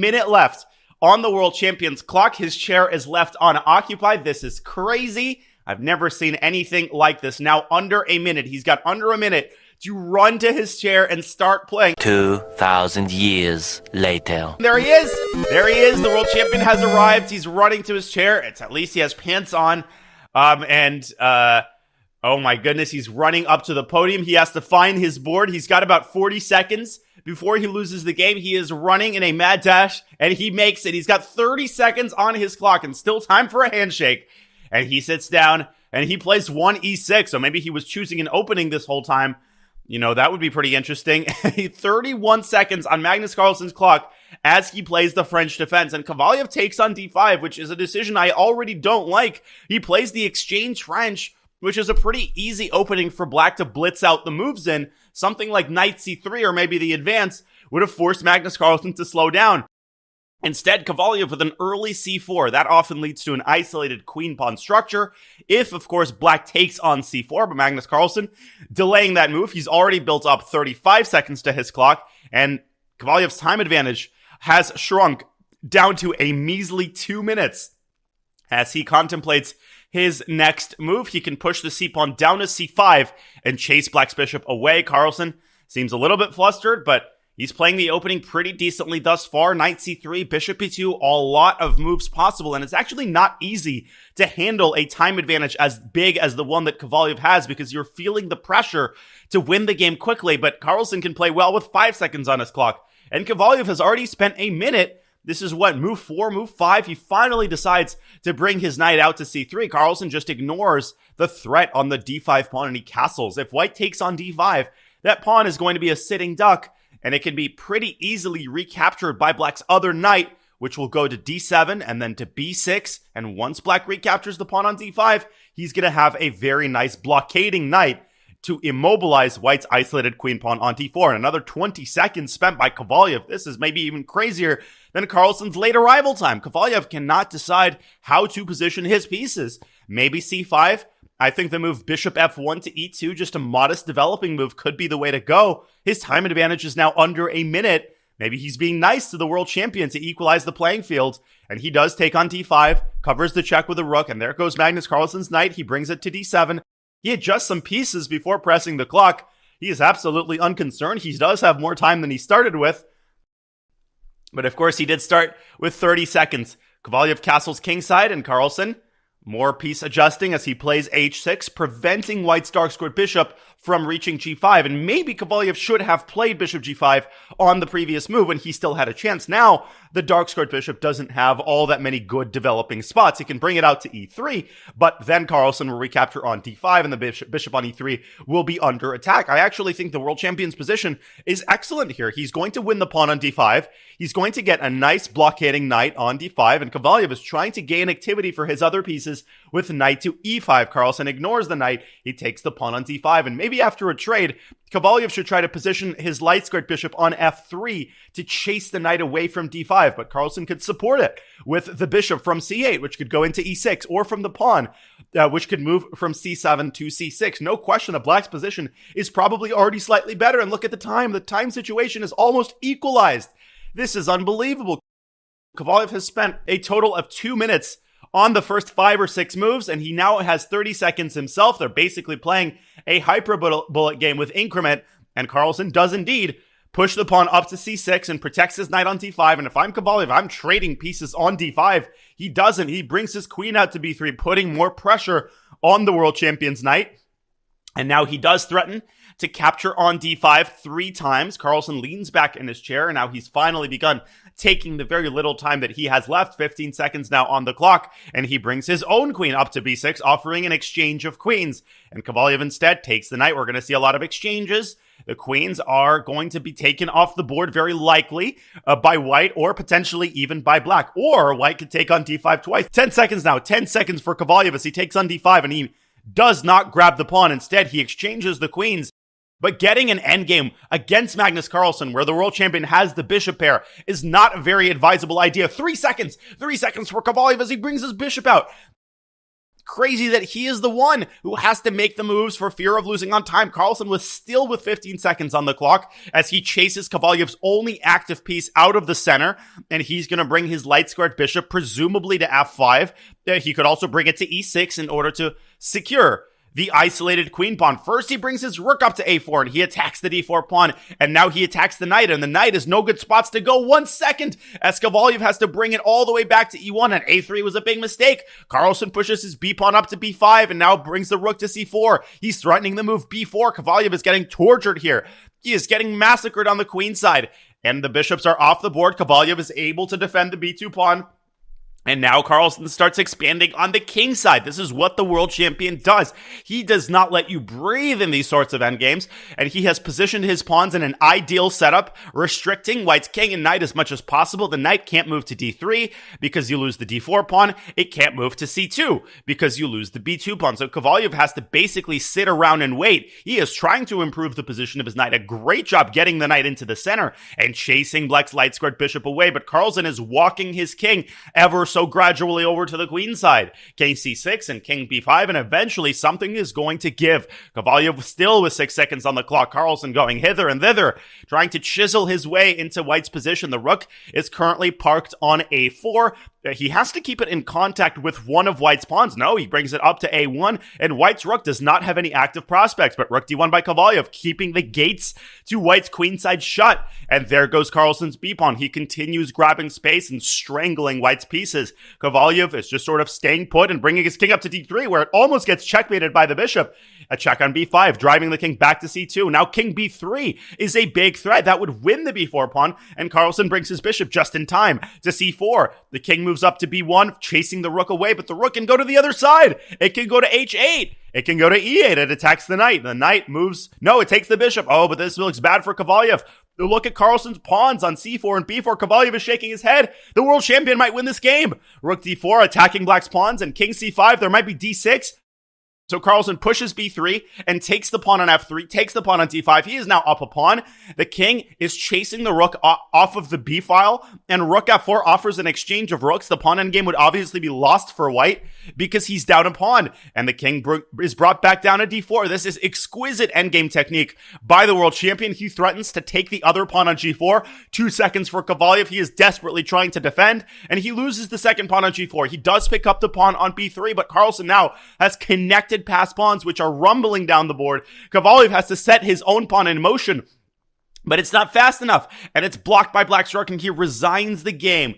Minute left on the world champion's clock. His chair is left unoccupied. This is crazy. I've never seen anything like this. Now under a minute. He's got under a minute to run to his chair and start playing. 2,000 years later. There he is. There he is. The world champion has arrived. He's running to his chair. At least he has pants on. Oh my goodness, he's running up to the podium. He has to find his board. He's got about 40 seconds before he loses the game. He is running in a mad dash, and he makes it. He's got 30 seconds on his clock, and still time for a handshake. And he sits down, and he plays 1e6, so maybe he was choosing an opening this whole time. You know, that would be pretty interesting. 31 seconds on Magnus Carlsen's clock as he plays the French defense. And Kovalyev takes on d5, which is a decision I already don't like. He plays the exchange French, which is a pretty easy opening for black to blitz out the moves in. Something like knight c3 or maybe the advance would have forced Magnus Carlsen to slow down. Instead, Kovalyev with an early c4. That often leads to an isolated queen-pawn structure. If, of course, black takes on c4, but Magnus Carlsen delaying that move. He's already built up 35 seconds to his clock, and Kovalyev's time advantage has shrunk down to a measly 2 minutes. As he contemplates his next move, he can push the c-pawn down to c5 and chase black's bishop away. Carlsen seems a little bit flustered, but he's playing the opening pretty decently thus far. Knight c3, bishop e2, a lot of moves possible, and it's actually not easy to handle a time advantage as big as the one that Kovalyev has because you're feeling the pressure to win the game quickly, but Carlsen can play well with 5 seconds on his clock, and Kovalyev has already spent a minute. This is what, move 4, move 5. He finally decides to bring his knight out to c3. Carlsen just ignores the threat on the d5 pawn and he castles. If white takes on d5, that pawn is going to be a sitting duck, and it can be pretty easily recaptured by black's other knight, which will go to d7 and then to b6. And once black recaptures the pawn on d5, he's going to have a very nice blockading knight to immobilize white's isolated queen pawn on d4. And another 20 seconds spent by Kovalyev. This is maybe even crazier than Carlsen's late arrival time. Kovalyev cannot decide how to position his pieces. Maybe c5. I think the move bishop f1 to e2, just a modest developing move, could be the way to go. His time advantage is now under a minute. Maybe he's being nice to the world champion to equalize the playing field. And he does take on d5, covers the check with a rook, and there goes Magnus Carlsen's knight. He brings it to d7. He adjusts some pieces before pressing the clock. He is absolutely unconcerned. He does have more time than he started with. But of course, he did start with 30 seconds. Kovalyev castles kingside, and Carlsen more piece adjusting as he plays h6, preventing white's dark-squared bishop from reaching g5. And maybe Kovalyev should have played bishop g5 on the previous move when he still had a chance. Now, the dark-squared bishop doesn't have all that many good developing spots. He can bring it out to e3, but then Carlsen will recapture on d5, and the bishop on e3 will be under attack. I actually think the world champion's position is excellent here. He's going to win the pawn on d5. He's going to get a nice blockading knight on d5, and Kovalyev is trying to gain activity for his other pieces with knight to e5. Carlsen ignores the knight. He takes the pawn on d5, and maybe after a trade, Kovalyev should try to position his light-squared bishop on f3 to chase the knight away from d5, but Carlsen could support it with the bishop from c8, which could go into e6, or from the pawn, which could move from c7 to c6. No question, the black's position is probably already slightly better, and look at the time. The time situation is almost equalized. This is unbelievable. Kovalyev has spent a total of 2 minutes on the first 5 or 6 moves, and he now has 30 seconds himself. They're basically playing a hyper-bullet game with increment, and Carlsen does indeed push the pawn up to c6 and protects his knight on d5. And if I'm Kovalyev, I'm trading pieces on d5. He doesn't. He brings his queen out to b3, putting more pressure on the world champion's knight. And now he does threaten to capture on d5 3 times. Carlsen leans back in his chair, and now he's finally begun taking the very little time that he has left, 15 seconds now on the clock, and he brings his own queen up to b6, offering an exchange of queens. And Kovalyev instead takes the knight. We're going to see a lot of exchanges. The queens are going to be taken off the board very likely by white, or potentially even by black. Or white could take on d5 twice. 10 seconds now. 10 seconds for Kovalyev as he takes on d5, and he does not grab the pawn. Instead, he exchanges the queens. But getting an endgame against Magnus Carlsen, where the world champion has the bishop pair, is not a very advisable idea. 3 seconds. 3 seconds for Kovalyev as he brings his bishop out. crazy that he is the one who has to make the moves for fear of losing on time. Carlsen was still with 15 seconds on the clock as he chases Kovalyev's only active piece out of the center, and he's going to bring his light squared bishop presumably to f5. He could also bring it to e6 in order to secure the isolated queen pawn. First, he brings his rook up to a4, and he attacks the d4 pawn, and now he attacks the knight, and the knight has no good spots to go. 1 second, as Kovalyev has to bring it all the way back to e1, and a3 was a big mistake. Carlsen pushes his b pawn up to b5, and now brings the rook to c4. He's threatening the move b4. Kovalyev is getting tortured here. He is getting massacred on the queen side, and the bishops are off the board. Kovalyev is able to defend the b2 pawn. And now Carlsen starts expanding on the king side. This is what the world champion does. He does not let you breathe in these sorts of endgames, and he has positioned his pawns in an ideal setup, restricting white's king and knight as much as possible. The knight can't move to d3 because you lose the d4 pawn. It can't move to c2 because you lose the b2 pawn. So Kovalyev has to basically sit around and wait. He is trying to improve the position of his knight. A great job getting the knight into the center and chasing Black's light squared bishop away, but Carlsen is walking his king ever so gradually over to the queen side. King c6 and king b5, and eventually something is going to give. Kovalyev still with 6 seconds on the clock. Carlsen going hither and thither, trying to chisel his way into white's position. The rook is currently parked on a4. He has to keep it in contact with one of white's pawns. No, he brings it up to a1, and white's rook does not have any active prospects, but rook d1 by Kovalyev, keeping the gates to white's queenside shut. And there goes Carlsen's b-pawn. He continues grabbing space and strangling white's pieces. Kovalyev is just sort of staying put and bringing his king up to d3, where it almost gets checkmated by the bishop. A check on b5, driving the king back to c2. Now king b3 is a big threat. That would win the b4 pawn, and Carlsen brings his bishop just in time to c4. The king moves up to b1, chasing the rook away, but the rook can go to the other side. It can go to h8. It can go to e8. It attacks the knight. The knight moves. No, it takes the bishop. Oh, but this looks bad for Kovalyev. Look at Carlsen's pawns on c4 and b4. Kovalyev is shaking his head. The world champion might win this game. Rook d4 attacking Black's pawns, and king c5. There might be d6. So Carlsen pushes b3 and takes the pawn on f3, takes the pawn on d5. He is now up a pawn. The king is chasing the rook off of the b file, and rook f4 offers an exchange of rooks. The pawn endgame would obviously be lost for white because he's down a pawn, and the king is brought back down to d4. This is exquisite endgame technique by the world champion. He threatens to take the other pawn on g4. 2 seconds for Kovalyev. He is desperately trying to defend, and he loses the second pawn on g4. He does pick up the pawn on b3, but Carlsen now has connected past pawns which are rumbling down the board. Kovalyev has to set his own pawn in motion, but it's not fast enough, and it's blocked by Black's rook, and he resigns the game.